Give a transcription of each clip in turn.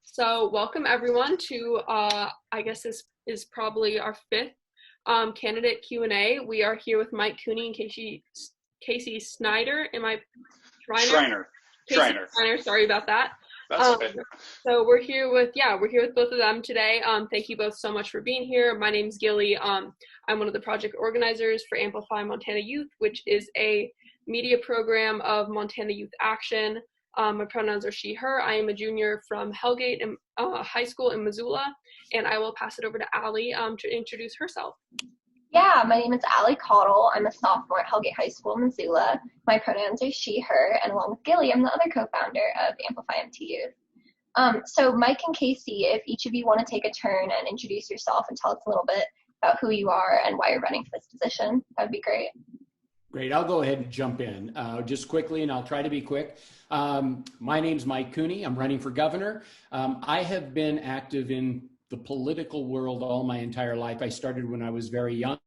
So welcome everyone to, I guess this is probably our fifth candidate Q&A. We are here with Mike Cooney and Casey Schreiner. Am I Schreiner? Schreiner. Casey Schreiner. Schreiner, sorry about that. That's okay. So we're here with both of them today. Thank you both so much for being here. My name's Gilly. I'm one of the project organizers for Amplify Montana Youth, which is a media program of Montana Youth Action. My pronouns are she, her. I am a junior from Hellgate High School in Missoula, and I will pass it over to Ali to introduce herself. Yeah, my name is Ali Caudle. I'm a sophomore at Hellgate High School in Missoula. My pronouns are she, her, and along with Gilly, I'm the other co-founder of Amplify MT Youth. So Mike and Casey, if each of you want to take a turn and introduce yourself and tell us a little bit about who you are and why you're running for this position, that would be great. Great. I'll go ahead and jump in just quickly, and I'll try to be quick. My name's Mike Cooney. I'm running for governor. I have been active in the political world all my entire life. I started when I was very young,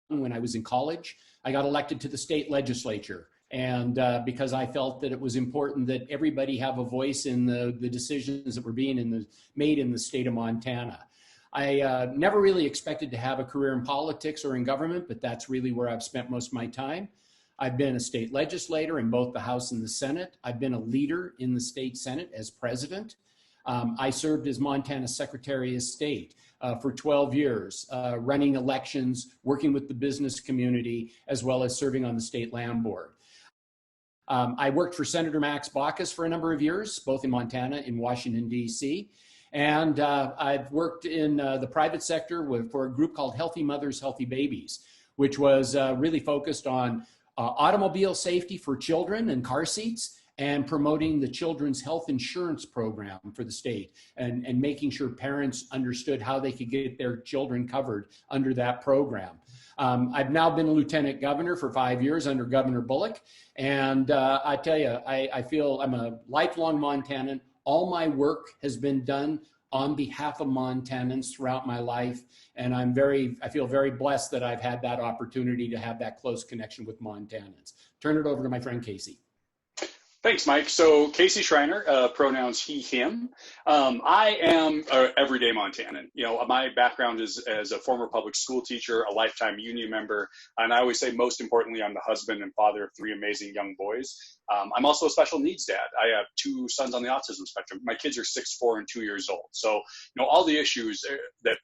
when I was in college. I got elected to the state legislature, and because I felt that it was important that everybody have a voice in the decisions that were being made in the state of Montana. I never really expected to have a career in politics or in government, but that's really where I've spent most of my time. I've been a state legislator in both the House and the Senate. I've been a leader in the state Senate as president. I served as Montana Secretary of State for 12 years, running elections, working with the business community, as well as serving on the State Land Board. I worked for Senator Max Baucus for a number of years, both in Montana and Washington, D.C., and I've worked in the private sector for a group called Healthy Mothers, Healthy Babies, which was really focused on automobile safety for children and car seats, and promoting the children's health insurance program for the state, and making sure parents understood how they could get their children covered under that program. I've now been a lieutenant governor for 5 years under Governor Bullock, and I tell you, I feel I'm a lifelong Montanan. All my work has been done on behalf of Montanans throughout my life, and I feel very blessed that I've had that opportunity to have that close connection with Montanans. Turn it over to my friend Casey. Thanks, Mike. So Casey Schreiner, pronouns he, him. I am an everyday Montanan. You know, my background is as a former public school teacher, a lifetime union member, and I always say, most importantly, I'm the husband and father of 3 amazing young boys. I'm also a special needs dad. I have 2 sons on the autism spectrum. My kids are 6, 4, and 2 years old. So, you know, all the issues that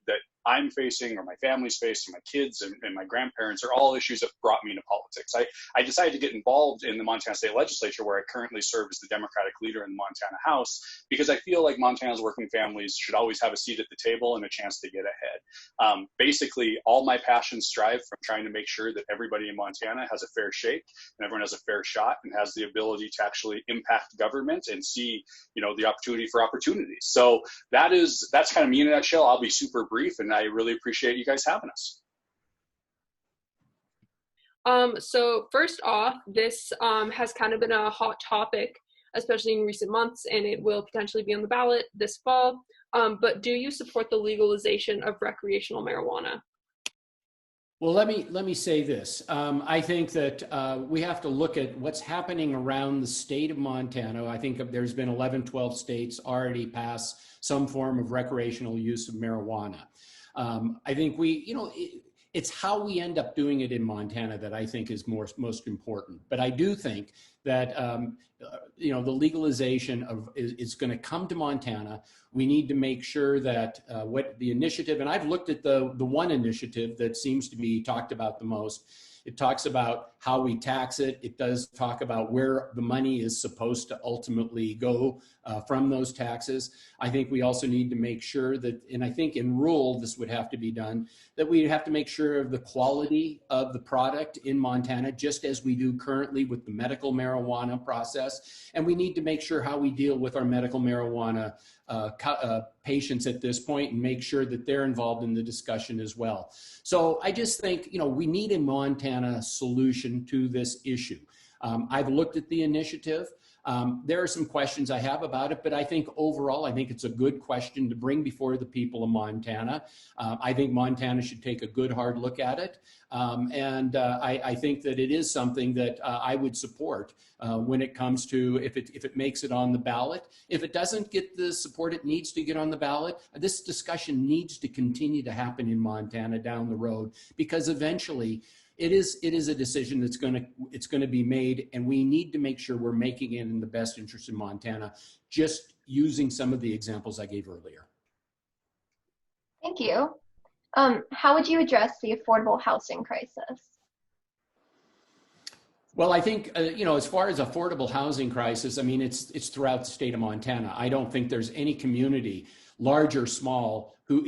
I'm facing, or my family's facing, my kids and my grandparents, are all issues that brought me into politics. I decided to get involved in the Montana State Legislature, where I currently serve as the Democratic leader in the Montana House, because I feel like Montana's working families should always have a seat at the table and a chance to get ahead. Basically, all my passions strive from trying to make sure that everybody in Montana has a fair shake and everyone has a fair shot and has the ability to actually impact government and see, you know, the opportunity for opportunities. So that's kind of me in a nutshell. I'll be super brief, and I really appreciate you guys having us. So first off, this has kind of been a hot topic, especially in recent months, and it will potentially be on the ballot this fall. But do you support the legalization of recreational marijuana? Well, let me say this. I think that we have to look at what's happening around the state of Montana. I think there's been 11, 12 states already pass some form of recreational use of marijuana. I think it's how we end up doing it in Montana that I think is most important. But I do think that the legalization is going to come to Montana. We need to make sure that what the initiative, and I've looked at the one initiative that seems to be talked about the most. It talks about how we tax it. It does talk about where the money is supposed to ultimately go from those taxes. I think we also need to make sure that, and I think in rural this would have to be done, that we have to make sure of the quality of the product in Montana, just as we do currently with the medical marijuana process. And we need to make sure how we deal with our medical marijuana patients at this point, and make sure that they're involved in the discussion as well. So I just think, we need a Montana solution to this issue. I've looked at the initiative. There are some questions I have about it, but I think overall, I think it's a good question to bring before the people of Montana. I think Montana should take a good hard look at it. I think that it is something that I would support when it comes to if it makes it on the ballot. If it doesn't get the support it needs to get on the ballot, this discussion needs to continue to happen in Montana down the road, because eventually it is a decision that's going to be made, and we need to make sure we're making it in the best interest of Montana, just using some of the examples I gave earlier. Thank you. How would you address the affordable housing crisis? Well, I think, as far as affordable housing crisis, I mean, it's throughout the state of Montana. I don't think there's any community, large or small, who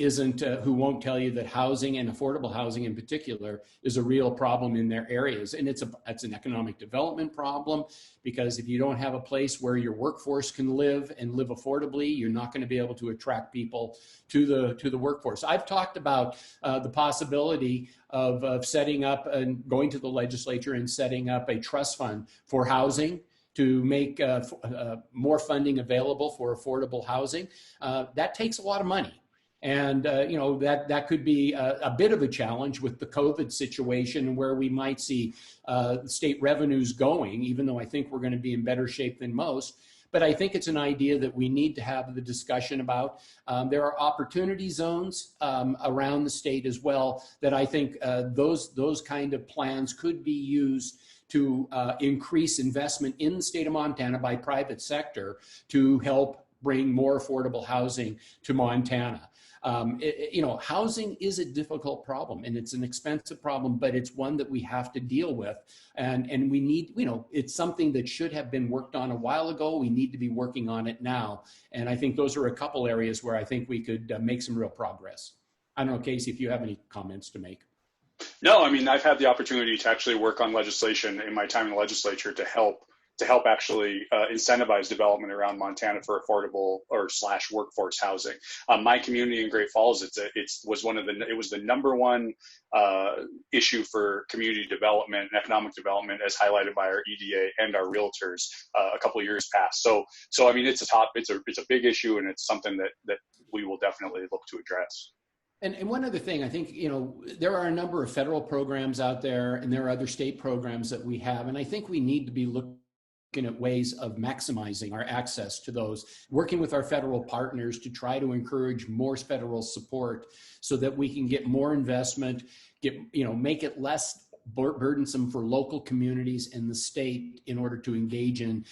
won't tell you that housing, and affordable housing in particular, is a real problem in their areas. And it's an economic development problem, because if you don't have a place where your workforce can live and live affordably, you're not going to be able to attract people to the workforce. I've talked about the possibility of setting up and going to the legislature and setting up a trust fund for housing, to make more funding available for affordable housing. That takes a lot of money. And, that could be a bit of a challenge with the COVID situation, where we might see state revenues going, even though I think we're going to be in better shape than most. But I think it's an idea that we need to have the discussion about. There are opportunity zones around the state as well that I think those kind of plans could be used to increase investment in the state of Montana by private sector to help bring more affordable housing to Montana. Housing is a difficult problem, and it's an expensive problem, but it's one that we have to deal with. And we need, it's something that should have been worked on a while ago. We need to be working on it now. And I think those are a couple areas where I think we could make some real progress. I don't know, Casey, if you have any comments to make. No, I mean, I've had the opportunity to actually work on legislation in my time in the legislature to help actually incentivize development around Montana for affordable or / workforce housing. My community in Great Falls, it was the number one issue for community development and economic development, as highlighted by our EDA and our realtors a couple of years past. So I mean, it's a big issue, and it's something that we will definitely look to address. And one other thing, I think, there are a number of federal programs out there, and there are other state programs that we have, and I think we need to be looking at ways of maximizing our access to those, working with our federal partners to try to encourage more federal support so that we can get more investment, make it less burdensome for local communities in the state in order to engage in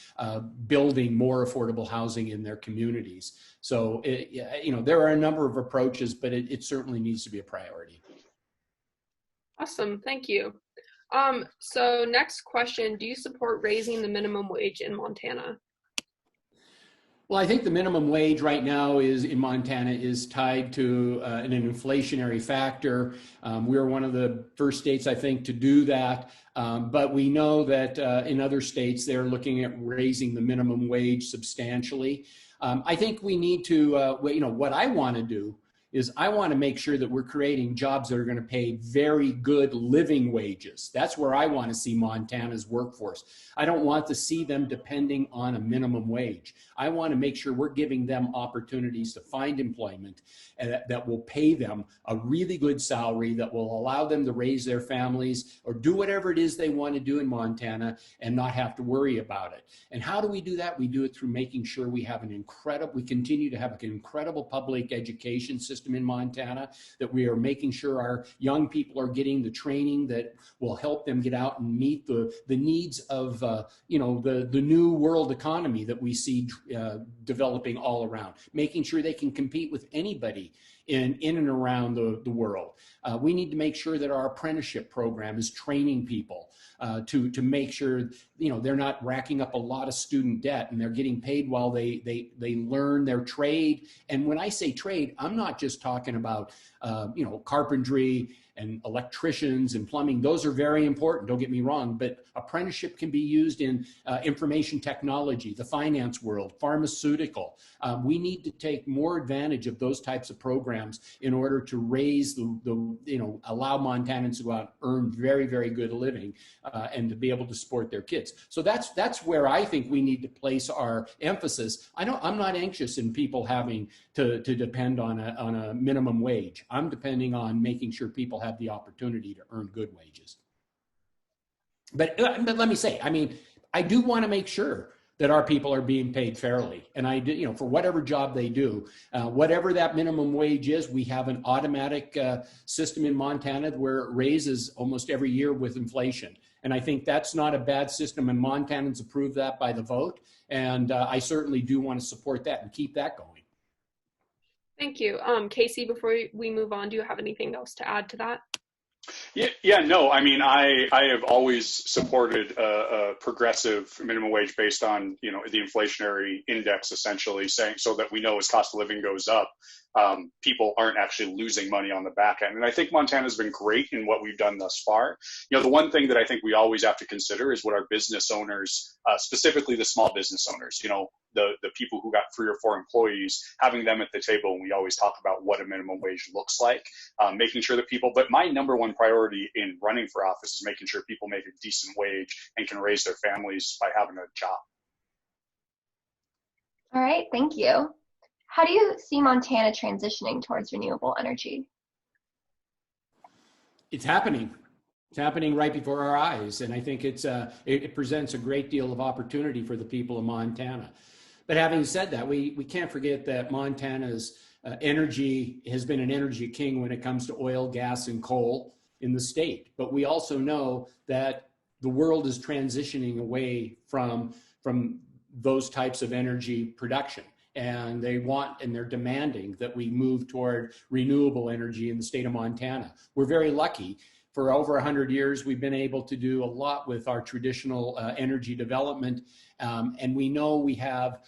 building more affordable housing in their communities. So, there are a number of approaches, but it certainly needs to be a priority. Awesome, thank you. So next question, do you support raising the minimum wage in Montana? Well, I think the minimum wage right now in Montana is tied to an inflationary factor. We're one of the first states, I think, to do that. But we know that in other states, they're looking at raising the minimum wage substantially. I think we need to, what I want to do is I want to make sure that we're creating jobs that are going to pay very good living wages. That's where I want to see Montana's workforce. I don't want to see them depending on a minimum wage. I want to make sure we're giving them opportunities to find employment that will pay them a really good salary, that will allow them to raise their families or do whatever it is they want to do in Montana and not have to worry about it. And how do we do that? We do it through making sure we continue to have an incredible public education system in Montana, that we are making sure our young people are getting the training that will help them get out and meet the needs of the new world economy that we see developing all around, making sure they can compete with anybody in and around the world. We need to make sure that our apprenticeship program is training people to make sure they're not racking up a lot of student debt, and they're getting paid while they learn their trade. And when I say trade, I'm not just talking about carpentry and electricians and plumbing. Those are very important, don't get me wrong, but apprenticeship can be used in information technology, the finance world, pharmaceutical. We need to take more advantage of those types of programs in order to raise allow Montanans to go out and earn very, very good living and to be able to support their kids. So that's where I think we need to place our emphasis. I'm not anxious in people having to depend on a minimum wage. I'm depending on making sure people have the opportunity to earn good wages. But let me say, I mean, I do want to make sure that our people are being paid fairly. And I do, for whatever job they do, whatever that minimum wage is, we have an automatic system in Montana where it raises almost every year with inflation. And I think that's not a bad system, and Montanans approve that by the vote. And I certainly do want to support that and keep that going. Thank you. Casey, before we move on, do you have anything else to add to that? Yeah, no, I mean, I have always supported a progressive minimum wage based on, the inflationary index, essentially, saying so that we know as cost of living goes up, people aren't actually losing money on the back end. And I think Montana's been great in what we've done thus far. The one thing that I think we always have to consider is what our business owners, specifically the small business owners, the people who got 3 or 4 employees, having them at the table. And we always talk about what a minimum wage looks like, making sure that people, but my number one priority in running for office is making sure people make a decent wage and can raise their families by having a job. All right, thank you. How do you see Montana transitioning towards renewable energy? It's happening. It's happening right before our eyes. And I think it presents a great deal of opportunity for the people of Montana. But having said that, we can't forget that Montana's energy has been an energy king when it comes to oil, gas, and coal in the state. But we also know that the world is transitioning away from those types of energy production. And they're demanding that we move toward renewable energy in the state of Montana. We're very lucky. For over 100 years, we've been able to do a lot with our traditional energy development. And we know we have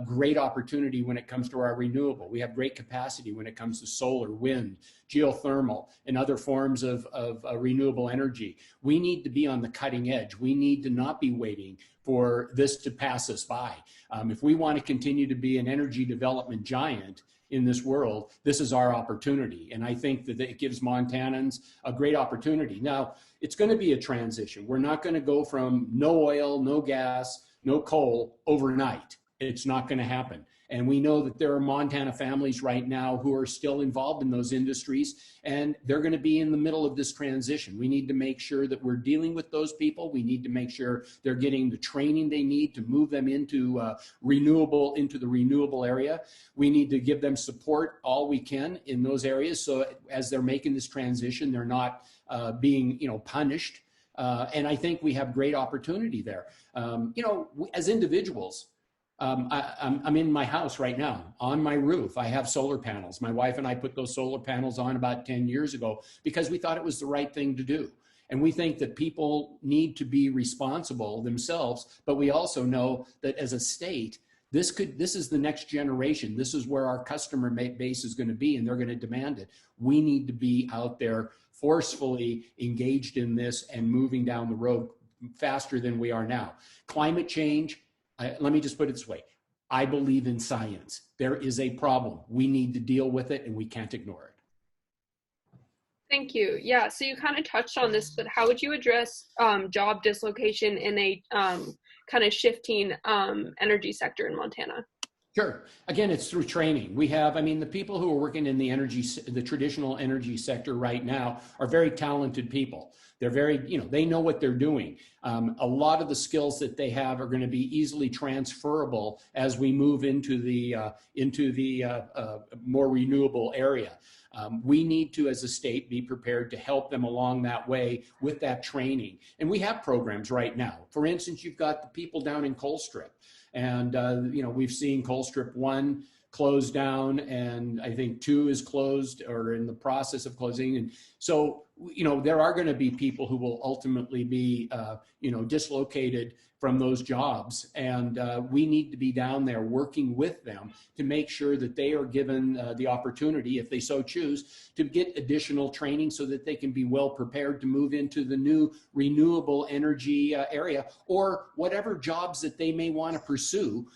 great opportunity when it comes to our renewable. We have great capacity when it comes to solar, wind, geothermal, and other forms of renewable energy. We need to be on the cutting edge. We need to not be waiting for this to pass us by. If we want to continue to be an energy development giant in this world, this is our opportunity. And I think that it gives Montanans a great opportunity. Now, it's going to be a transition. We're not going to go from no oil, no gas, no coal overnight. It's not going to happen. And we know that there are Montana families right now who are still involved in those industries, and they're going to be in the middle of this transition. We need to make sure that we're dealing with those people. We need to make sure they're getting the training they need to move them into the renewable area. We need to give them support all we can in those areas, so as they're making this transition, they're not being punished. And I think we have great opportunity there. As individuals, I'm in my house right now. On my roof, I have solar panels. My wife and I put those solar panels on about 10 years ago because we thought it was the right thing to do. And we think that people need to be responsible themselves, but we also know that as a state, this is the next generation. This is where our customer base is going to be, and they're going to demand it. We need to be out there forcefully engaged in this and moving down the road faster than we are now. Climate change, let me just put it this way. I believe in science. There is a problem. We need to deal with it, and we can't ignore it. Thank you. Yeah, so you kind of touched on this, but how would you address job dislocation in a kind of shifting energy sector in Montana? Sure. Again, it's through training. We have, the people who are working in the traditional energy sector right now are very talented people. They're very, they know what they're doing. A lot of the skills that they have are going to be easily transferable as we move into the more renewable area. We need to, as a state, be prepared to help them along that way with that training. And we have programs right now. For instance, you've got the people down in Colstrip. And, we've seen Colstrip 1 close down, and I think 2 is closed or in the process of closing. And so, there are going to be people who will ultimately be, dislocated from those jobs. And we need to be down there working with them to make sure that they are given the opportunity, if they so choose, to get additional training so that they can be well prepared to move into the new renewable energy area, or whatever jobs that they may want to pursue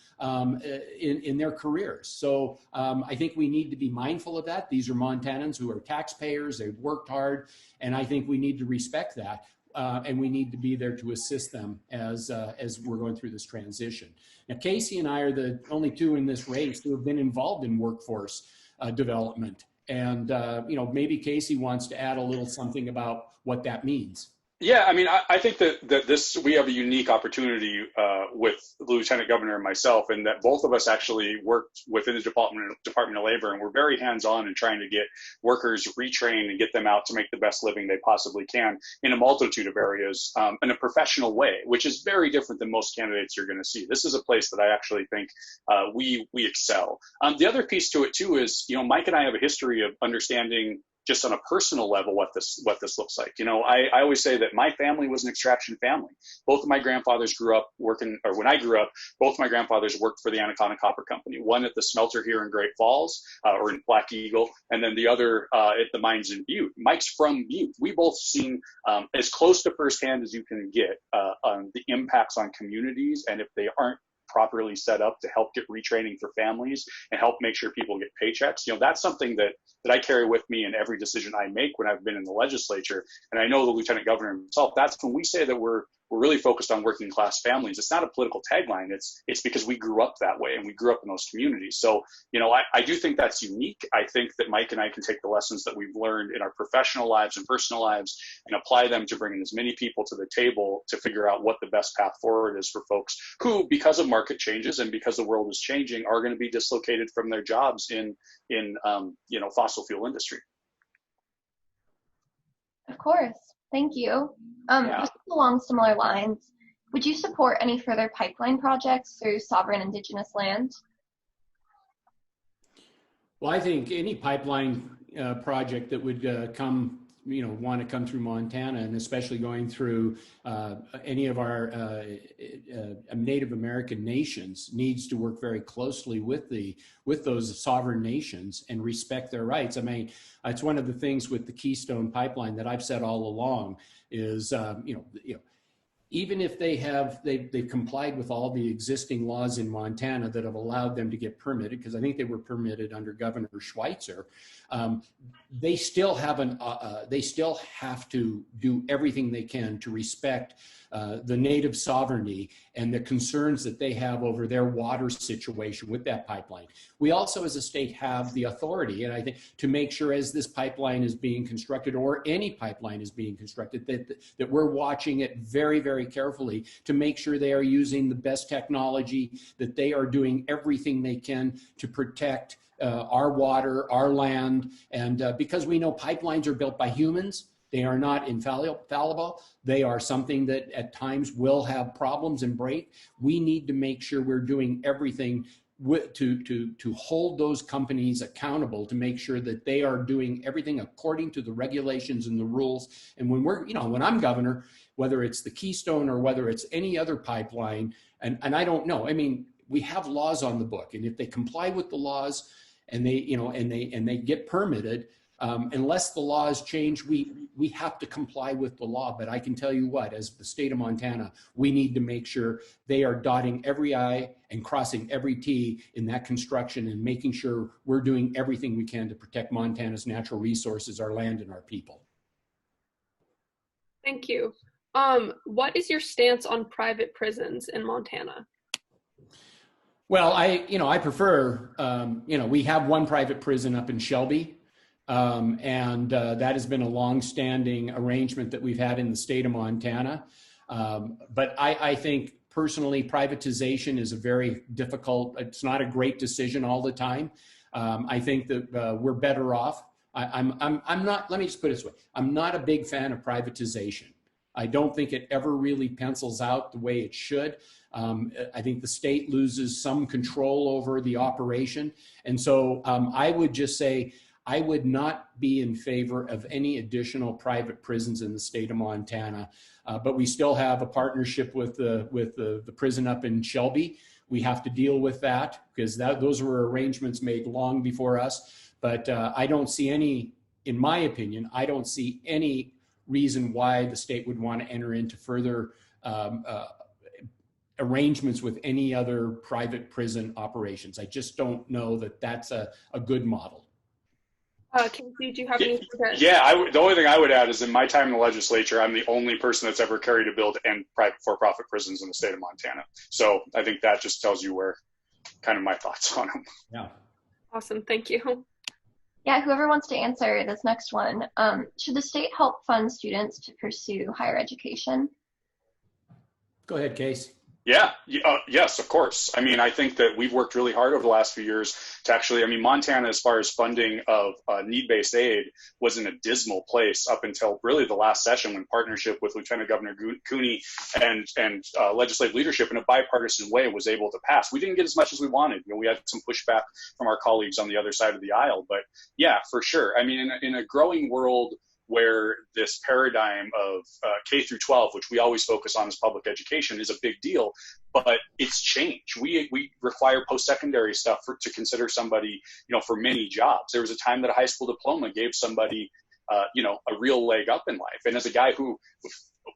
in their careers. So I think we need to be mindful of that. These are Montanans who are taxpayers, they've worked hard, and I think we need to respect that. And we need to be there to assist them as we're going through this transition. Now, Casey and I are the only two in this race who have been involved in workforce development. And, maybe Casey wants to add a little something about what that means. Yeah, I mean, I think that we have a unique opportunity with the Lieutenant Governor and myself, and that both of us actually worked within the Department of Labor, and we're very hands-on in trying to get workers retrained and get them out to make the best living they possibly can in a multitude of areas in a professional way, which is very different than most candidates you're going to see. This is a place that I actually think we excel. The other piece to it too is, Mike and I have a history of understanding just on a personal level what this looks like. I always say that my family was an extraction family. Both of my grandfathers grew up working, or when I grew up, both of my grandfathers worked for the Anaconda Copper Company, one at the smelter here in Great Falls or in Black Eagle, and then the other at the mines in Butte. Mike's from Butte. We both seen as close to firsthand as you can get on the impacts on communities, and if they aren't properly set up to help get retraining for families and help make sure people get paychecks. That's something that I carry with me in every decision I make when I've been in the legislature. And I know the Lieutenant Governor himself, that's when we say that we're really focused on working class families. It's not a political tagline. It's because we grew up that way and we grew up in those communities. So, I do think that's unique. I think that Mike and I can take the lessons that we've learned in our professional lives and personal lives and apply them to bringing as many people to the table to figure out what the best path forward is for folks who, because of market changes and because the world is changing, are going to be dislocated from their jobs in fossil fuel industry. Of course. Thank you. Just along similar lines, would you support any further pipeline projects through sovereign indigenous land? Well, I think any pipeline project that would want to come through Montana, and especially going through any of our Native American nations, needs to work very closely with those sovereign nations and respect their rights. I mean, it's one of the things with the Keystone Pipeline that I've said all along is, even if they've complied with all the existing laws in Montana that have allowed them to get permitted, because I think they were permitted under Governor Schweitzer, they still have to do everything they can to respect the native sovereignty and the concerns that they have over their water situation with that pipeline. We also, as a state, have the authority, and I think, to make sure as this pipeline is being constructed, or any pipeline is being constructed, that we're watching it very, very carefully to make sure they are using the best technology, that they are doing everything they can to protect our water, our land, and because we know pipelines are built by humans, they are not infallible. They are something that at times will have problems and break. We need to make sure we're doing everything to hold those companies accountable, to make sure that they are doing everything according to the regulations and the rules. And when I'm governor, whether it's the Keystone or whether it's any other pipeline, and I don't know, I mean, we have laws on the book, and if they comply with the laws and they get permitted, unless the laws change, we have to comply with the law. But I can tell you what, as the state of Montana, we need to make sure they are dotting every I and crossing every T in that construction, and making sure we're doing everything we can to protect Montana's natural resources, our land, and our people. Thank you. What is your stance on private prisons in Montana? Well, I prefer, we have one private prison up in Shelby. And that has been a long-standing arrangement that we've had in the state of Montana. But I think personally, privatization is a very difficult, it's not a great decision all the time. I think that we're better off. I'm not, let me just put it this way. I'm not a big fan of privatization. I don't think it ever really pencils out the way it should. I think the state loses some control over the operation. And so I would just say, I would not be in favor of any additional private prisons in the state of Montana, but we still have a partnership with the prison up in Shelby. We have to deal with that because those were arrangements made long before us. But I don't see any, in my opinion, I don't see any reason why the state would want to enter into further arrangements with any other private prison operations. I just don't know that that's a good model. Casey, do you have any? Yeah, the only thing I would add is in my time in the legislature, I'm the only person that's ever carried a bill to end private for-profit prisons in the state of Montana. So I think that just tells you where kind of my thoughts on them. Yeah. Awesome. Thank you. Yeah, whoever wants to answer this next one. Should the state help fund students to pursue higher education? Go ahead, Case. Yeah, yes, of course. I mean, I think that we've worked really hard over the last few years to actually, I mean, Montana, as far as funding of need-based aid, was in a dismal place up until really the last session when partnership with Lieutenant Governor Cooney and legislative leadership in a bipartisan way was able to pass. We didn't get as much as we wanted. You know, we had some pushback from our colleagues on the other side of the aisle, but yeah, for sure. I mean, in a growing world where this paradigm of K through 12, which we always focus on as public education, is a big deal, but it's changed. We require post-secondary stuff to consider somebody, you know, for many jobs. There was a time that a high school diploma gave somebody, you know, a real leg up in life. And as a guy who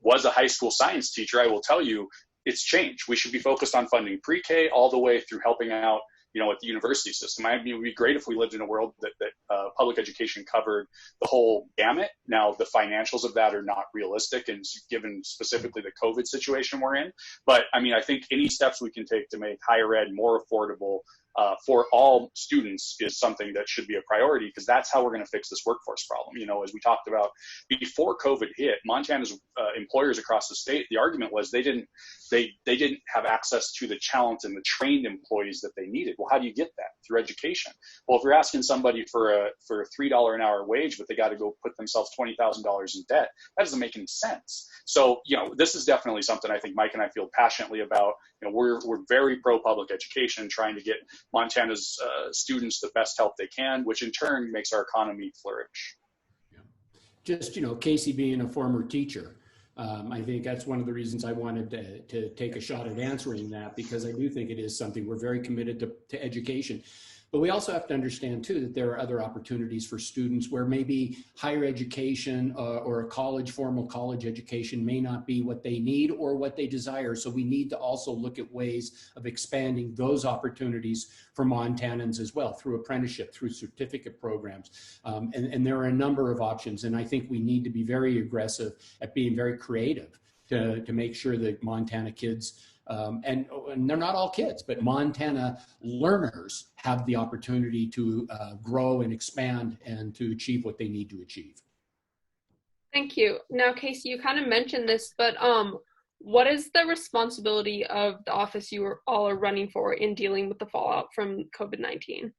was a high school science teacher, I will tell you, it's changed. We should be focused on funding pre-K all the way through helping out, you know, at the university system. I mean, it would be great if we lived in a world that public education covered the whole gamut. Now, the financials of that are not realistic, and given specifically the COVID situation we're in. But I mean, I think any steps we can take to make higher ed more affordable for all students is something that should be a priority, because that's how we're going to fix this workforce problem. You know, as we talked about before COVID hit, Montana's employers across the state, the argument was they didn't have access to the talent and the trained employees that they needed. Well, how do you get that? Through education. Well, if you're asking somebody for a $3 an hour wage, but they got to go put themselves $20,000 in debt, that doesn't make any sense. So, you know, this is definitely something I think Mike and I feel passionately about. You know, we're very pro public education, trying to get Montana's students the best help they can, which in turn makes our economy flourish. Yeah. Just, you know, Casey being a former teacher, I think that's one of the reasons I wanted to take a shot at answering that, because I do think it is something we're very committed to education. But we also have to understand, too, that there are other opportunities for students where maybe higher education or a formal college education may not be what they need or what they desire. So we need to also look at ways of expanding those opportunities for Montanans as well, through apprenticeship, through certificate programs. And there are a number of options. And I think we need to be very aggressive at being very creative to make sure that Montana kids, and they're not all kids, but Montana learners have the opportunity to grow and expand and to achieve what they need to achieve. Thank you. Now, Casey, you kind of mentioned this, but what is the responsibility of the office you all are running for in dealing with the fallout from COVID-19?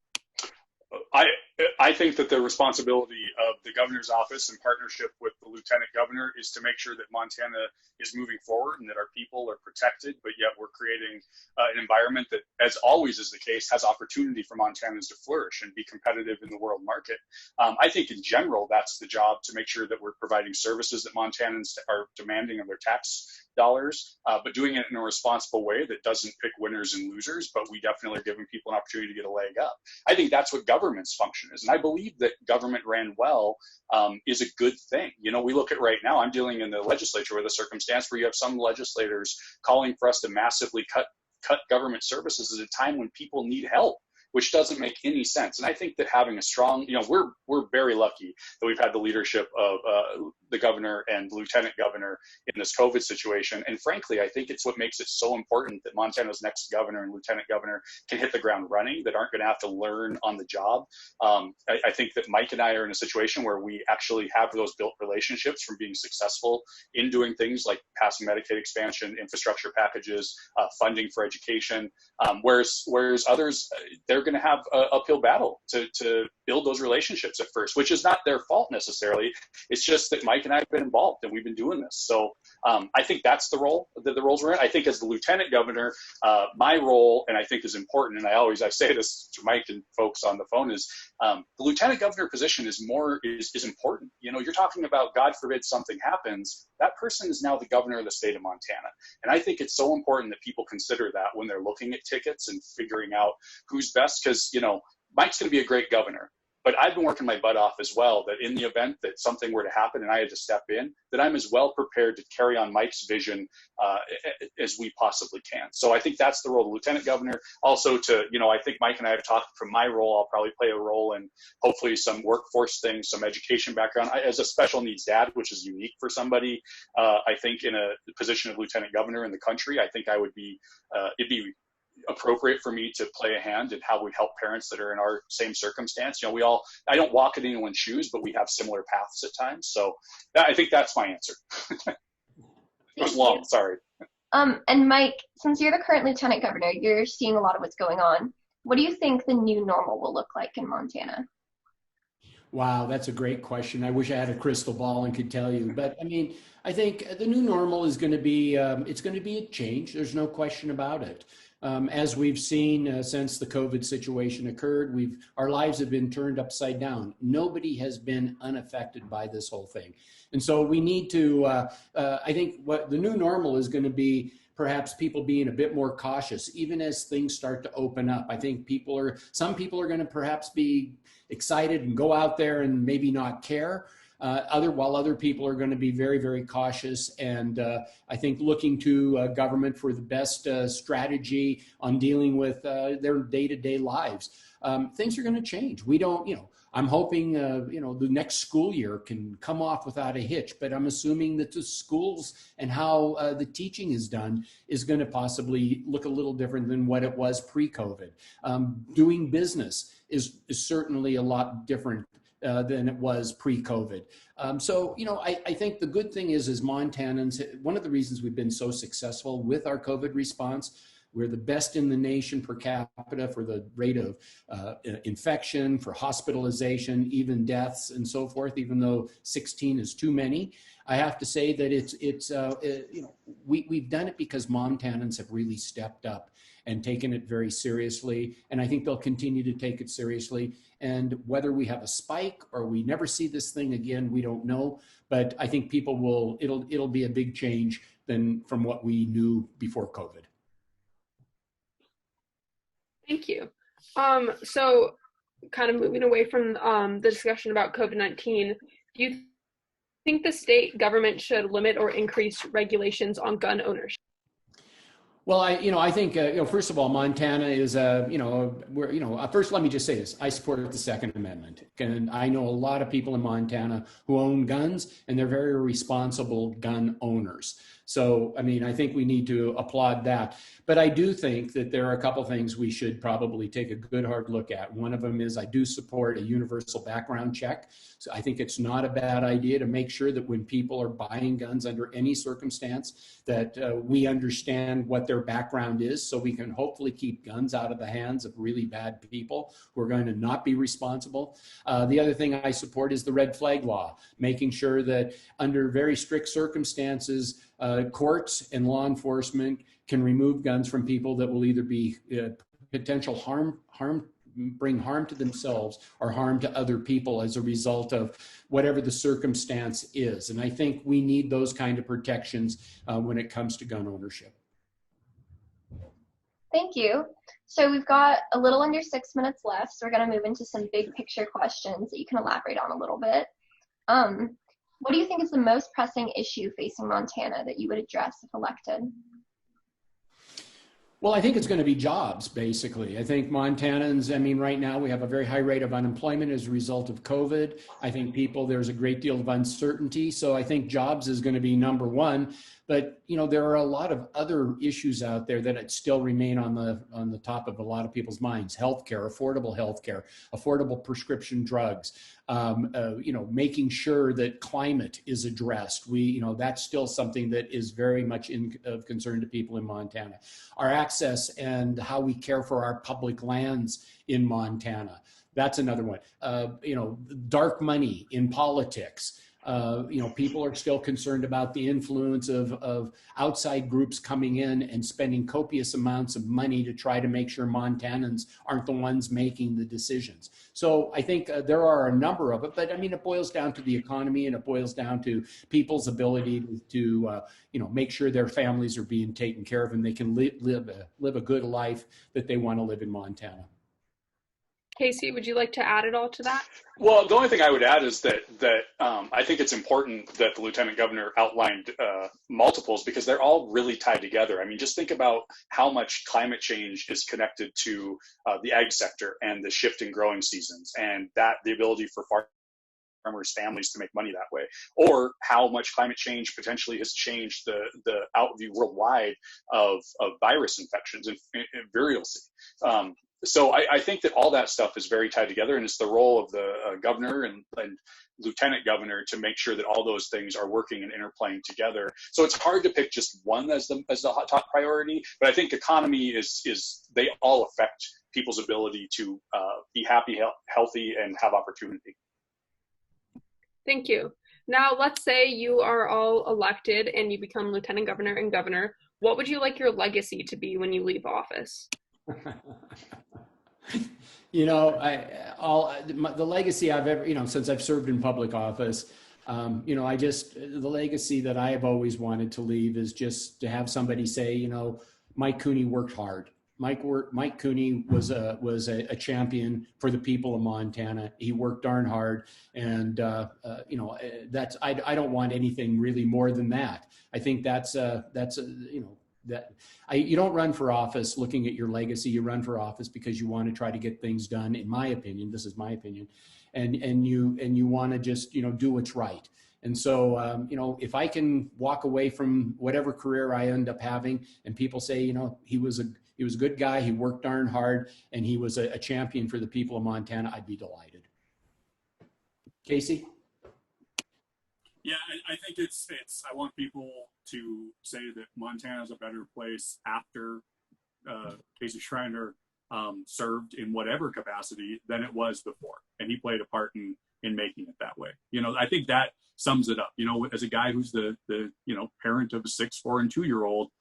I think that the responsibility of the governor's office in partnership with the lieutenant governor is to make sure that Montana is moving forward and that our people are protected, but yet we're creating an environment that, as always is the case, has opportunity for Montanans to flourish and be competitive in the world market. I think in general, that's the job, to make sure that we're providing services that Montanans are demanding of their tax dollars, but doing it in a responsible way that doesn't pick winners and losers, but we definitely are giving people an opportunity to get a leg up. I think that's what government's function is. And I believe that government ran well is a good thing. You know, we look at right now, I'm dealing in the legislature with a circumstance where you have some legislators calling for us to massively cut government services at a time when people need help, which doesn't make any sense. And I think that having a strong, you know, we're very lucky that we've had the leadership of the governor and lieutenant governor in this COVID situation. And frankly, I think it's what makes it so important that Montana's next governor and lieutenant governor can hit the ground running, that aren't going to have to learn on the job. I think that Mike and I are in a situation where we actually have those built relationships from being successful in doing things like passing Medicaid expansion, infrastructure packages, funding for education, whereas others, they're going to have an uphill battle to build those relationships at first, which is not their fault necessarily. It's just that Mike and I have been involved and we've been doing this. So I think that's the role that the roles we're in. I think as the lieutenant governor, my role, and I think is important, and I say this to Mike and folks on the phone, is the lieutenant governor position is important. You know, you're talking about, God forbid something happens, that person is now the governor of the state of Montana. And I think it's so important that people consider that when they're looking at tickets and figuring out who's best, because, you know, Mike's going to be a great governor. But I've been working my butt off as well, that in the event that something were to happen and I had to step in, that I'm as well prepared to carry on Mike's vision as we possibly can. So I think that's the role of the lieutenant governor. Also to, you know, I think Mike and I have talked from my role, I'll probably play a role in hopefully some workforce things, some education background. As a special needs dad, which is unique for somebody, I think in a position of lieutenant governor in the country, I think I would be, it'd be appropriate for me to play a hand in how we help parents that are in our same circumstance. You know, I don't walk in anyone's shoes, but we have similar paths at times. So I think that's my answer. It was long, sorry. And Mike, since you're the current lieutenant governor, you're seeing a lot of what's going on. What do you think the new normal will look like in Montana? Wow, that's a great question. I wish I had a crystal ball and could tell you, but I mean, I think the new normal is going to be, it's going to be a change. There's no question about it. As we've seen since the COVID situation occurred, our lives have been turned upside down. Nobody has been unaffected by this whole thing. And so we need to, I think what the new normal is going to be, perhaps people being a bit more cautious, even as things start to open up. I think some people are going to perhaps be excited and go out there and maybe not care. While other people are going to be very, very cautious, and I think looking to government for the best strategy on dealing with their day-to-day lives. Things are going to change. We don't, I'm hoping, the next school year can come off without a hitch, but I'm assuming that the schools and how the teaching is done is going to possibly look a little different than what it was pre-COVID. Doing business is certainly a lot different than it was pre-COVID. I think the good thing is Montanans, one of the reasons we've been so successful with our COVID response, we're the best in the nation per capita for the rate of infection, for hospitalization, even deaths and so forth, even though 16 is too many. I have to say that we've done it because Montanans have really stepped up and taken it very seriously. And I think they'll continue to take it seriously. And whether we have a spike or we never see this thing again, we don't know. But I think it'll be a big change from what we knew before COVID. Thank you. So kind of moving away from the discussion about COVID-19, do you think the state government should limit or increase regulations on gun ownership? Well, I think, first of all, Montana is, first let me just say this. I support the Second Amendment. And I know a lot of people in Montana who own guns, and they're very responsible gun owners. So, I think we need to applaud that. But I do think that there are a couple things we should probably take a good hard look at. One of them is I do support a universal background check. So I think it's not a bad idea to make sure that when people are buying guns under any circumstance, that we understand what their background is, so we can hopefully keep guns out of the hands of really bad people who are going to not be responsible. The other thing I support is the red flag law, making sure that under very strict circumstances, courts and law enforcement can remove guns from people that will either be potential bring harm to themselves or harm to other people as a result of whatever the circumstance is. And I think we need those kind of protections when it comes to gun ownership. Thank you. So we've got a little under 6 minutes left, so we're going to move into some big picture questions that you can elaborate on a little bit. What do you think is the most pressing issue facing Montana that you would address if elected? Well, I think it's going to be jobs, basically. I think Montanans, right now we have a very high rate of unemployment as a result of COVID. I think there's a great deal of uncertainty. So I think jobs is going to be number one. But there are a lot of other issues out there that still remain on the top of a lot of people's minds: healthcare, affordable prescription drugs, making sure that climate is addressed. That's still something that is very much of concern to people in Montana. Our access and how we care for our public lands in Montana. That's another one. Dark money in politics. People are still concerned about the influence of outside groups coming in and spending copious amounts of money to try to make sure Montanans aren't the ones making the decisions. So I think there are a number of it, but I mean, it boils down to the economy, and it boils down to people's ability to make sure their families are being taken care of and they can live a good life that they want to live in Montana. Casey, would you like to add it all to that? Well, the only thing I would add is that I think it's important that the Lieutenant Governor outlined multiples, because they're all really tied together. I mean, just think about how much climate change is connected to the ag sector and the shift in growing seasons, and that the ability for farmers' families to make money that way, or how much climate change potentially has changed the outview worldwide of virus infections and virulency. So I think that all that stuff is very tied together, and it's the role of the governor and lieutenant governor to make sure that all those things are working and interplaying together. So it's hard to pick just one as the top priority, but I think economy is they all affect people's ability to be happy, healthy, and have opportunity. Thank you. Now, let's say you are all elected and you become lieutenant governor and governor. What would you like your legacy to be when you leave office? The legacy I've ever, since I've served in public office, the legacy that I have always wanted to leave is just to have somebody say, Mike Cooney worked hard. Mike Cooney was a champion for the people of Montana. He worked darn hard, and I don't want anything really more than that. I think you don't run for office looking at your legacy. You run for office because you want to try to get things done. In my opinion, this is my opinion, and you want to just do what's right. And so if I can walk away from whatever career I end up having, and people say he was a good guy, he worked darn hard, and he was a champion for the people of Montana, I'd be delighted. Casey? Yeah, I think it's I want people to say that Montana is a better place after Casey Schreiner served in whatever capacity than it was before, and he played a part in making it that way. I think that sums it up. As a guy who's the parent of a 6, 4, and 2-year-old,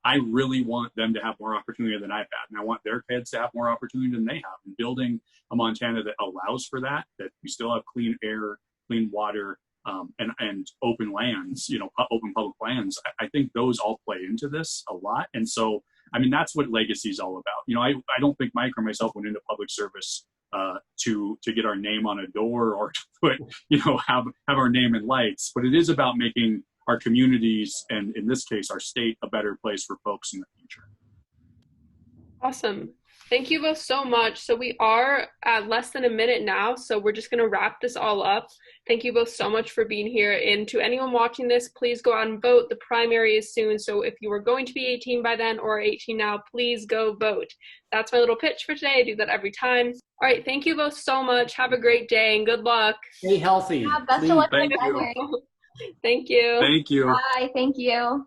I really want them to have more opportunity than I've had, and I want their kids to have more opportunity than they have. And building a Montana that allows for that we still have clean air, clean water, and open lands, open public lands. I think those all play into this a lot. And so, I mean, that's what legacy is all about. I don't think Mike or myself went into public service to get our name on a door or to put, have our name in lights, but it is about making our communities, and in this case, our state, a better place for folks in the future. Awesome. Thank you both so much. So we are at less than a minute now, so we're just going to wrap this all up. Thank you both so much for being here. And to anyone watching this, please go out and vote. The primary is soon, so if you are going to be 18 by then or 18 now, please go vote. That's my little pitch for today. I do that every time. All right, thank you both so much. Have a great day and good luck. Stay healthy. Yeah, best of luck. Thank you. Thank you. Thank you. Bye. Thank you.